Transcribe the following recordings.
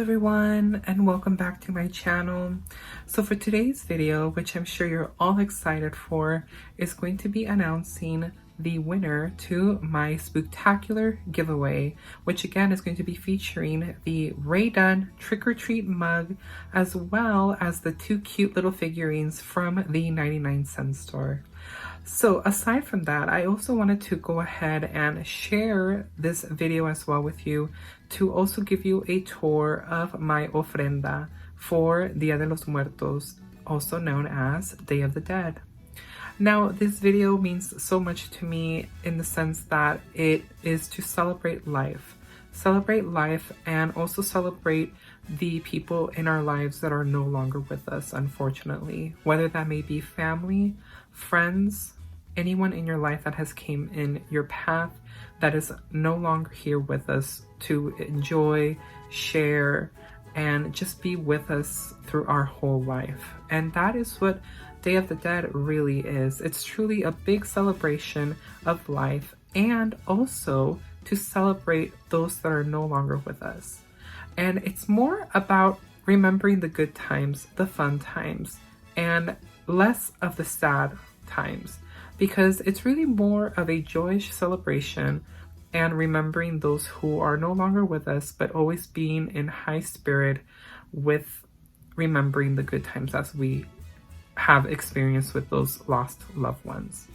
everyone, and welcome back to my channel. So for today's video, which I'm sure you're all excited for, is going to be announcing the winner to my Spooktacular giveaway, which again is going to be featuring the Ray Dunn Trick or Treat mug, as well as the two cute little figurines from the 99-cent store. So aside from that, I also wanted to go ahead and share this video as well with you to also give you a tour of my ofrenda for Dia de los Muertos, also known as Day of the Dead. Now, this video means so much to me in the sense that it is to celebrate life and also celebrate the people in our lives that are no longer with us, unfortunately, whether that may be family, friends, anyone in your life that has came in your path that is no longer here with us to enjoy, share, and just be with us through our whole life. And that is what Day of the Dead really is. It's truly a big celebration of life and also to celebrate those that are no longer with us. And it's more about remembering the good times, the fun times, and less of the sad times, because it's really more of a joyous celebration and remembering those who are no longer with us, but always being in high spirit with remembering the good times as we have experienced with those lost loved ones.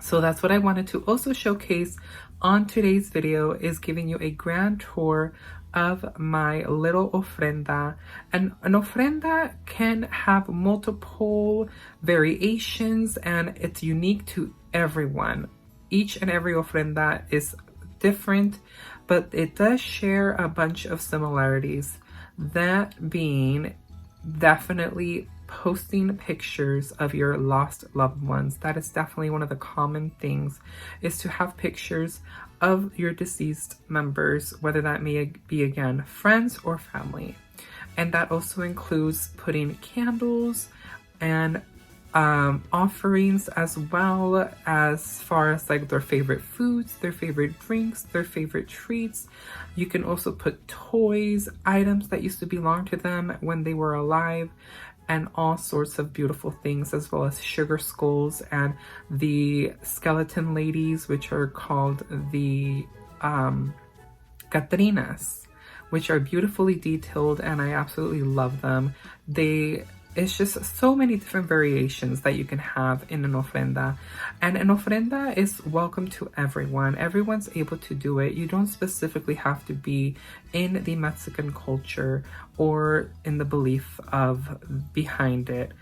So that's what I wanted to also showcase on today's video, is giving you a grand tour of my little ofrenda. And an ofrenda can have multiple variations and it's unique to everyone. Each and every ofrenda is different, but it does share a bunch of similarities. That being definitely posting pictures of your lost loved ones. That is definitely one of the common things, is to have pictures of your deceased members, whether that may be, again, friends or family. And that also includes putting candles and offerings, as well as far as like their favorite foods, their favorite drinks, their favorite treats. You can also put toys, items that used to belong to them when they were alive, and all sorts of beautiful things, as well as sugar skulls and the skeleton ladies, which are called the Catrinas, which are beautifully detailed, and I absolutely love them. It's just so many different variations that you can have in an ofrenda. And an ofrenda is welcome to everyone. Everyone's able to do it. You don't specifically have to be in the Mexican culture or in the belief of behind it,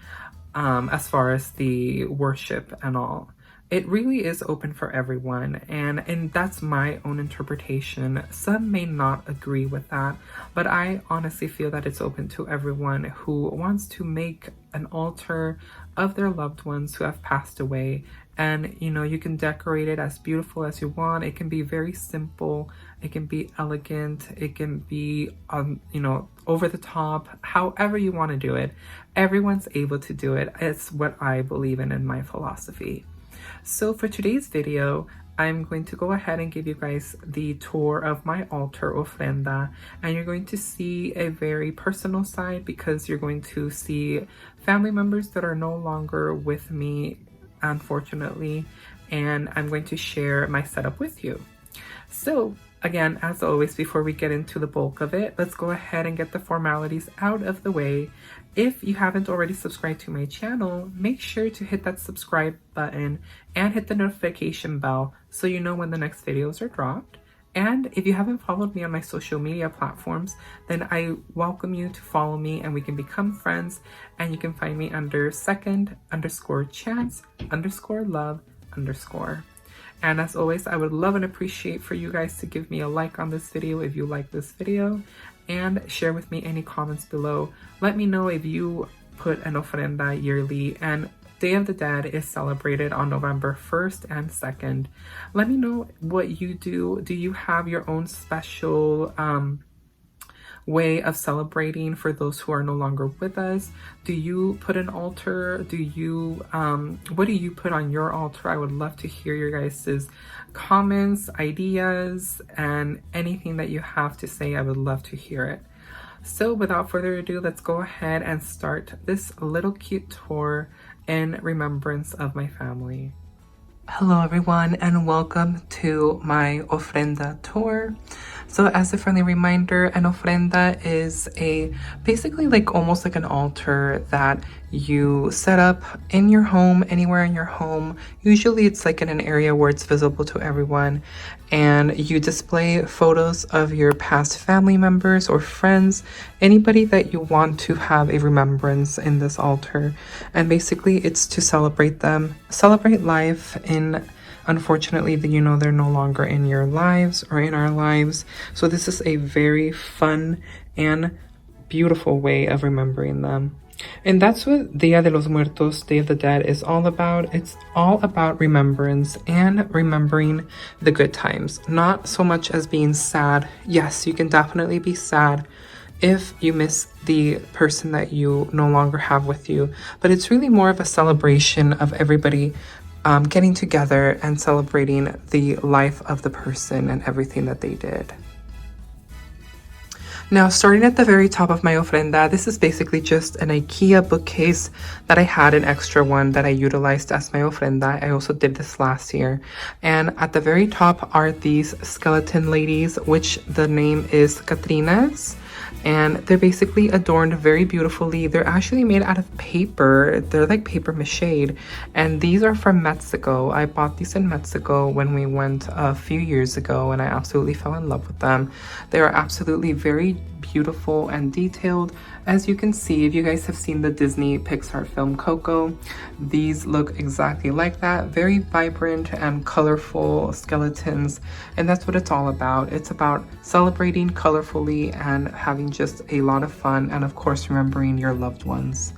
as far as the worship and all. It really is open for everyone, and that's my own interpretation. Some may not agree with that, but I honestly feel that it's open to everyone who wants to make an altar of their loved ones who have passed away. And you know, you can decorate it as beautiful as you want. It can be very simple, it can be elegant, it can be you know, over the top, however you want to do it. Everyone's able to do it. It's what I believe in my philosophy. So for today's video, I'm going to go ahead and give you guys the tour of my altar ofrenda, and you're going to see a very personal side, because you're going to see family members that are no longer with me, unfortunately, and I'm going to share my setup with you. So again, as always, before we get into the bulk of it, let's go ahead and get the formalities out of the way. If you haven't already subscribed to my channel, make sure to hit that subscribe button and hit the notification bell so you know when the next videos are dropped. And if you haven't followed me on my social media platforms, then I welcome you to follow me and we can become friends. And you can find me under second_chance_love_. And as always, I would love and appreciate for you guys to give me a like on this video if you like this video, and share with me any comments below. Let me know if you put an ofrenda yearly, and Day of the Dead is celebrated on November 1st and 2nd. Let me know what you do. Do you have your own special way of celebrating for those who are no longer with us? Do you put an altar? Do you what do you put on your altar? I would love to hear your guys's comments, ideas, and anything that you have to say. I would love to hear it. So without further ado, let's go ahead and start this little cute tour in remembrance of my family. Hello everyone and welcome to my Ofrenda tour. So as a friendly reminder, an ofrenda is basically like almost like an altar that you set up in your home, anywhere in your home. Usually it's like in an area where it's visible to everyone, and you display photos of your past family members or friends, anybody that you want to have a remembrance in this altar. And basically it's to celebrate them, celebrate life unfortunately, they're no longer in your lives or in our lives. So this is a very fun and beautiful way of remembering them. And that's what Dia de los Muertos, Day of the Dead, is all about. It's all about remembrance and remembering the good times. Not so much as being sad. Yes, you can definitely be sad if you miss the person that you no longer have with you. But it's really more of a celebration of everybody getting together and celebrating the life of the person and everything that they did. Now, starting at the very top of my ofrenda, this is basically just an IKEA bookcase that I had, an extra one that I utilized as my ofrenda. I also did this last year. And at the very top are these skeleton ladies, which the name is Catrinas. And they're basically adorned very beautifully. They're actually made out of paper. They're like paper mache. And these are from Mexico. I bought these in Mexico when we went a few years ago, and I absolutely fell in love with them. They are absolutely very beautiful and detailed. As you can see, if you guys have seen the Disney Pixar film Coco, these look exactly like that. Very vibrant and colorful skeletons, and that's what it's all about. It's about celebrating colorfully and having just a lot of fun, and of course remembering your loved ones.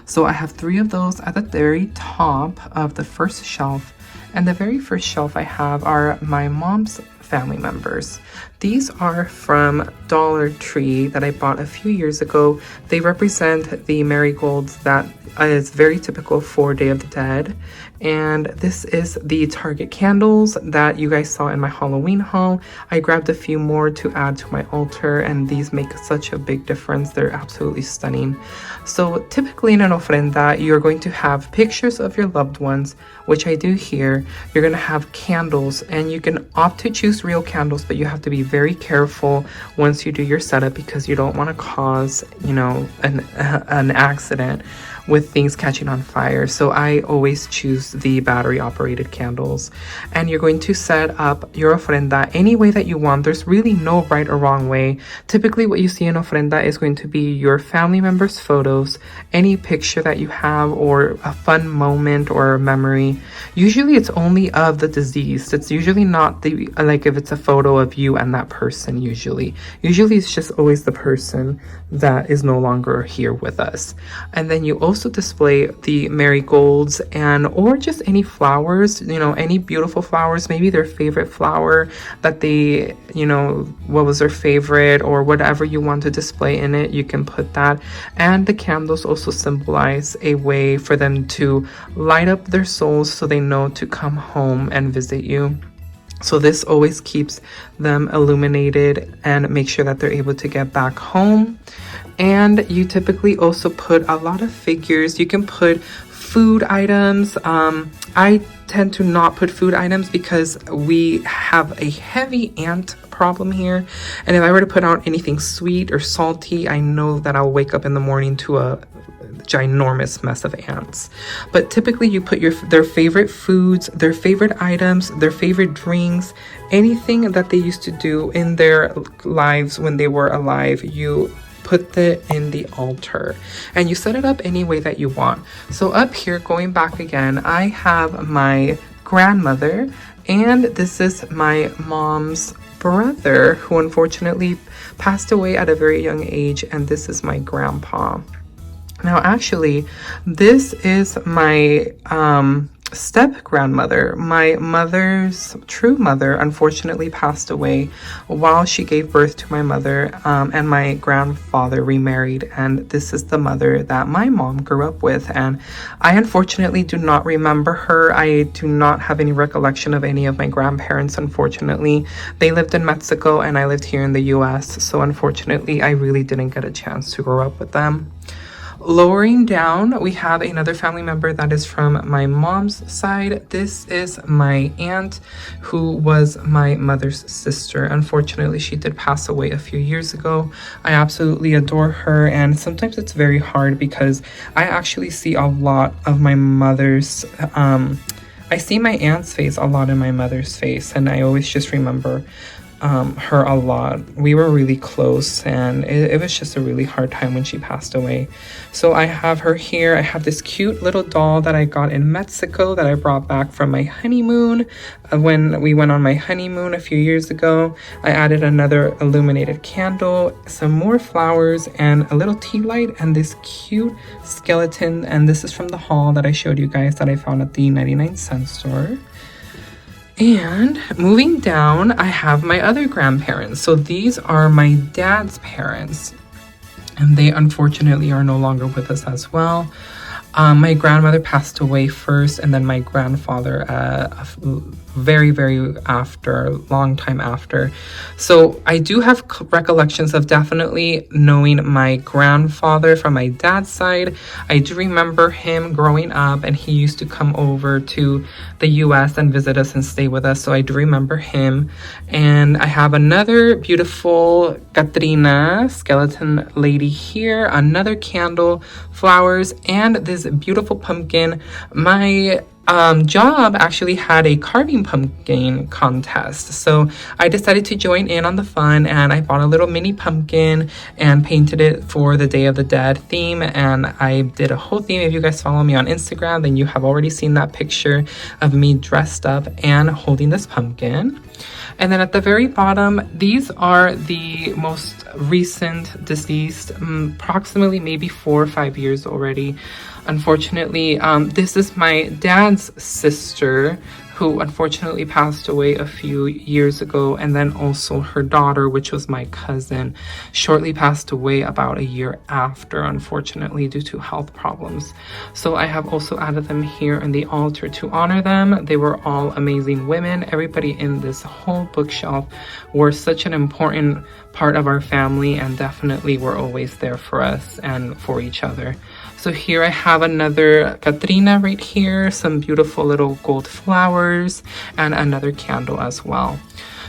So I have 3 of those at the very top of the first shelf, and the very first shelf I have are my mom's family members. These are from Dollar Tree that I bought a few years ago. They represent the marigolds that is very typical for Day of the Dead. And this is the Target candles that you guys saw in my Halloween haul. I grabbed a few more to add to my altar, and these make such a big difference. They're absolutely stunning. So typically in an ofrenda, you're going to have pictures of your loved ones, which I do here. You're going to have candles, and you can opt to choose real candles, but you have to be very careful once you do your setup because you don't want to cause, an accident with things catching on fire. So I always choose the battery operated candles. And you're going to set up your ofrenda any way that you want. There's really no right or wrong way. Typically what you see in ofrenda is going to be your family members' photos, any picture that you have, or a fun moment or a memory. Usually it's only of the deceased. It's usually not like if it's a photo of you and that person. Usually it's just always the person that is no longer here with us. And then you also display the marigolds or just any flowers, any beautiful flowers, maybe their favorite flower that they, what was their favorite, or whatever you want to display in it, you can put that. And the candles also symbolize a way for them to light up their souls so they know to come home and visit you. So this always keeps them illuminated and make sure that they're able to get back home. And you typically also put a lot of figures. You can put food items. I tend to not put food items because we have a heavy ant problem here. And if I were to put out anything sweet or salty, I know that I'll wake up in the morning to a ginormous mess of ants. But typically you put their favorite foods, their favorite items, their favorite drinks, anything that they used to do in their lives when they were alive, you put it in the altar and you set it up any way that you want. So up here, going back again, I have my grandmother, and this is my mom's brother who unfortunately passed away at a very young age, and this is my grandpa. Now, actually, this is my step grandmother. My mother's true mother unfortunately passed away while she gave birth to my mother, and my grandfather remarried, and this is the mother that my mom grew up with. And I unfortunately do not remember her. I do not have any recollection of any of my grandparents, unfortunately. They lived in Mexico and I lived here in the US, so unfortunately I really didn't get a chance to grow up with them. Lowering down, we have another family member that is from my mom's side. This is my aunt, who was my mother's sister. Unfortunately, she did pass away a few years ago. I absolutely adore her, and sometimes it's very hard because I actually see a lot of my mother's, I see my aunt's face a lot in my mother's face, and I always just remember her a lot. We were really close, and it was just a really hard time when she passed away. So I have her here. I have this cute little doll that I got in Mexico that I brought back from my honeymoon. When we went on my honeymoon a few years ago, I added another illuminated candle, some more flowers, and a little tea light, and this cute skeleton. And this is from the haul that I showed you guys that I found at the 99-cent store. And moving down, I have my other grandparents. So these are my dad's parents, and they unfortunately are no longer with us as well. My grandmother passed away first, and then my grandfather very long time after. So I do have recollections of definitely knowing my grandfather from my dad's side. I do remember him growing up, and he used to come over to the US and visit us and stay with us, so I do remember him. And I have another beautiful Katrina skeleton lady here, another candle, flowers, and this beautiful pumpkin. My job actually had a carving pumpkin contest, so I decided to join in on the fun, and I bought a little mini pumpkin and painted it for the Day of the Dead theme. And I did a whole theme. If you guys follow me on Instagram, then you have already seen that picture of me dressed up and holding this pumpkin. And then at the very bottom, these are the most recent deceased, approximately maybe 4 or 5 years already. Unfortunately, this is my dad's sister, who unfortunately passed away a few years ago, and then also her daughter, which was my cousin, shortly passed away about a year after, unfortunately, due to health problems. So I have also added them here in the altar to honor them. They were all amazing women. Everybody in this whole bookshelf were such an important part of our family, and definitely were always there for us and for each other. So here I have another Katrina right here, some beautiful little gold flowers, and another candle as well.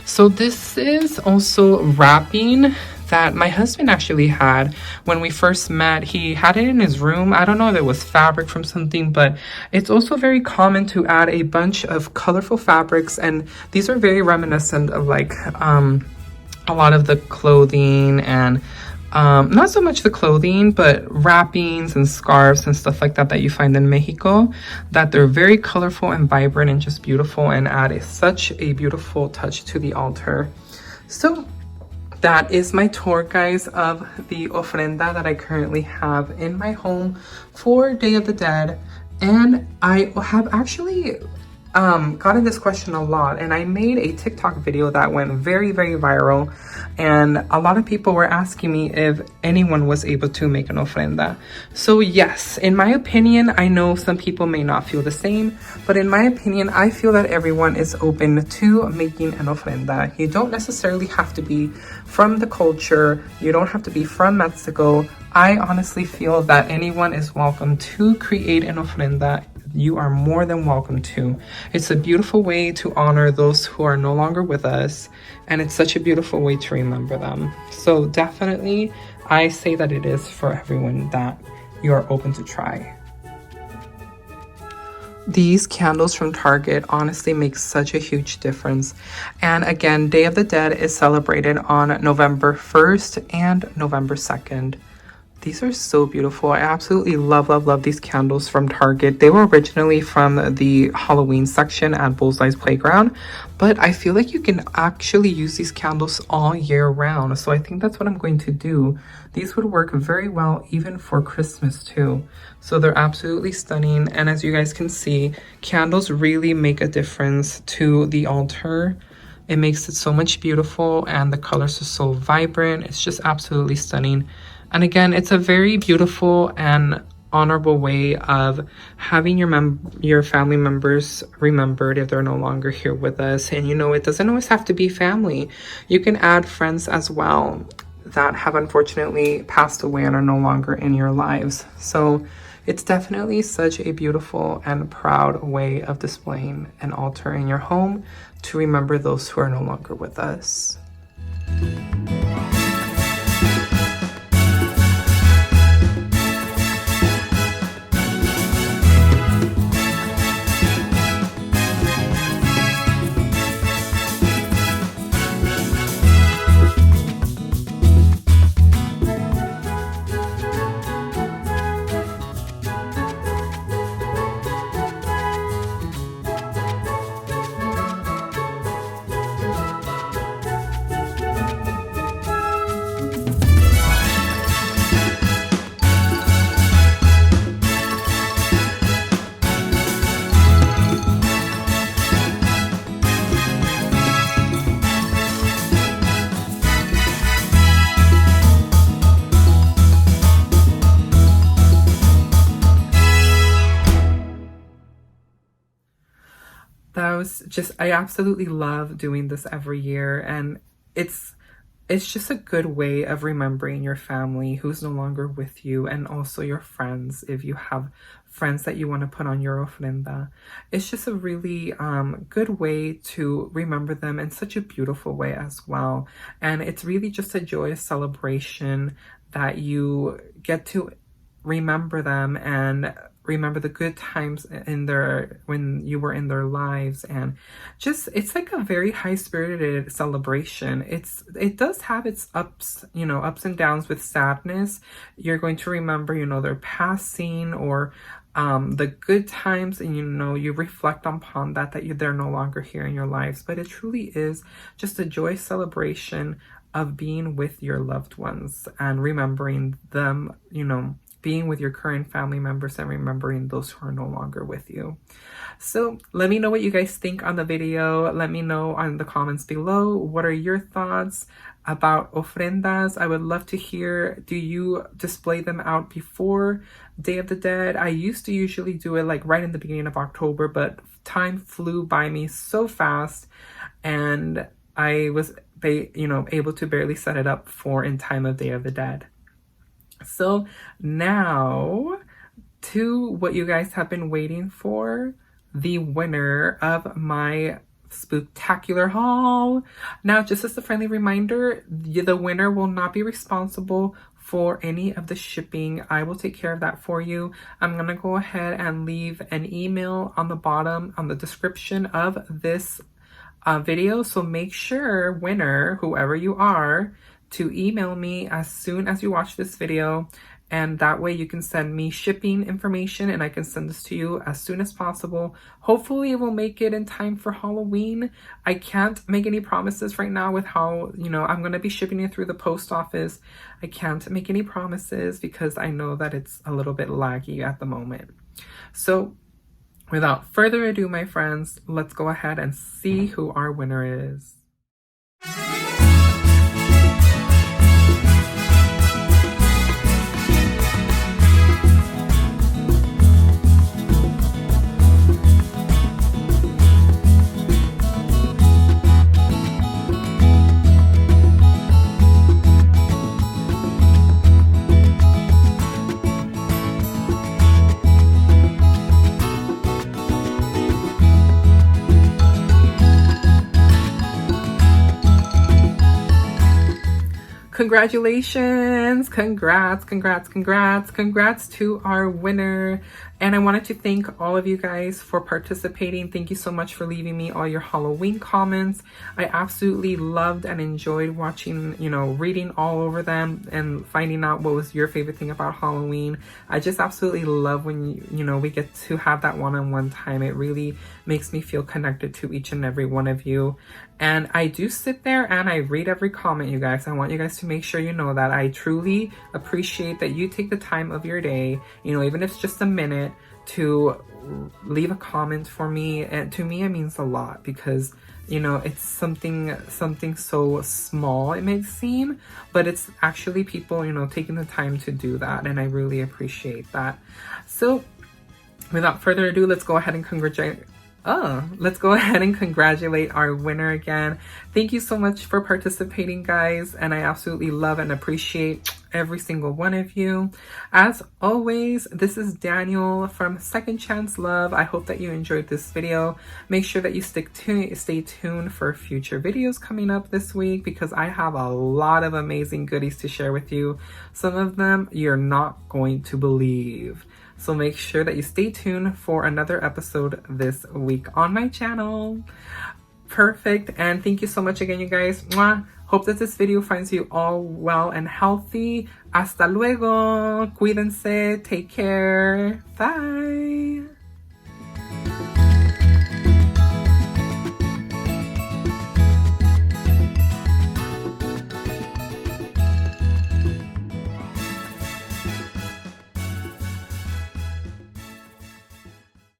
So this is also wrapping that my husband actually had when we first met. He had it in his room. I don't know if it was fabric from something, but it's also very common to add a bunch of colorful fabrics, and these are very reminiscent of like a lot of the clothing, and not so much the clothing, but wrappings and scarves and stuff like that that you find in Mexico, that they're very colorful and vibrant and just beautiful, and add such a beautiful touch to the altar. So that is my tour, guys, of the ofrenda that I currently have in my home for Day of the Dead. And I have actually gotten this question a lot, and I made a TikTok video that went very viral, and a lot of people were asking me if anyone was able to make an ofrenda. So yes, in my opinion, I know some people may not feel the same, but in my opinion, I feel that everyone is open to making an ofrenda. You don't necessarily have to be from the culture, you don't have to be from Mexico. I honestly feel that anyone is welcome to create an ofrenda. You are more than welcome to. It's a beautiful way to honor those who are no longer with us, and it's such a beautiful way to remember them. So definitely, I say that it is for everyone that you are open to try. These candles from Target honestly make such a huge difference. And again, Day of the Dead is celebrated on November 1st and November 2nd. These are so beautiful. I absolutely love, love, love these candles from Target. They were originally from the Halloween section at Bullseye's Playground, but I feel like you can actually use these candles all year round. So I think that's what I'm going to do. These would work very well even for Christmas too. So they're absolutely stunning. And as you guys can see, candles really make a difference to the altar. It makes it so much beautiful, and the colors are so vibrant. It's just absolutely stunning. And again, it's a very beautiful and honorable way of having your family members remembered if they're no longer here with us. And you know, it doesn't always have to be family. You can add friends as well that have unfortunately passed away and are no longer in your lives. So it's definitely such a beautiful and proud way of displaying an altar in your home to remember those who are no longer with us. That was just, I absolutely love doing this every year, and it's just a good way of remembering your family who's no longer with you, and also your friends if you have friends that you want to put on your ofrenda. It's just a really good way to remember them in such a beautiful way as well. And it's really just a joyous celebration that you get to remember them and remember the good times in when you were in their lives. And just, it's like a very high-spirited celebration. It does have its ups, ups and downs with sadness. You're going to remember, their passing, or the good times, and you reflect upon that they're no longer here in your lives. But it truly is just a joyous celebration of being with your loved ones and remembering them, being with your current family members and remembering those who are no longer with you. So let me know what you guys think on the video. Let me know on the comments below. What are your thoughts about ofrendas? I would love to hear, do you display them out before Day of the Dead? I used to usually do it like right in the beginning of October, but time flew by me so fast, and I was able to barely set it up for in time of Day of the Dead. So now to what you guys have been waiting for, the winner of my spooktacular haul. Now, just as a friendly reminder, the winner will not be responsible for any of the shipping. I will take care of that for you. I'm gonna go ahead and leave an email on the bottom, on the description of this video. So make sure, winner, whoever you are, to email me as soon as you watch this video, and that way you can send me shipping information and I can send this to you as soon as possible. Hopefully it will make it in time for Halloween. I can't make any promises right now with how, I'm going to be shipping it through the post office. I can't make any promises because I know that it's a little bit laggy at the moment. So without further ado, my friends, let's go ahead and see who our winner is. Congratulations, congrats to our winner. And I wanted to thank all of you guys for participating. Thank you so much for leaving me all your Halloween comments. I absolutely loved and enjoyed watching, reading all over them and finding out what was your favorite thing about Halloween. I just absolutely love when, we get to have that one-on-one time. It really makes me feel connected to each and every one of you. And I do sit there and I read every comment, you guys. I want you guys to make sure you know that I truly appreciate that you take the time of your day, even if it's just a minute, to leave a comment for me. And to me, it means a lot because, it's something so small it may seem, but it's actually people, taking the time to do that. And I really appreciate that. So without further ado, let's go ahead and congratulate our winner again. Thank you so much for participating, guys, and I absolutely love and appreciate every single one of you. As always, this is Daniel from Second Chance Love. I hope that you enjoyed this video. Make sure that you stay tuned for future videos coming up this week because I have a lot of amazing goodies to share with you. Some of them you're not going to believe. So make sure that you stay tuned for another episode this week on my channel. Perfect. And thank you so much again, you guys. Mwah. Hope that this video finds you all well and healthy. Hasta luego. Cuídense. Take care. Bye.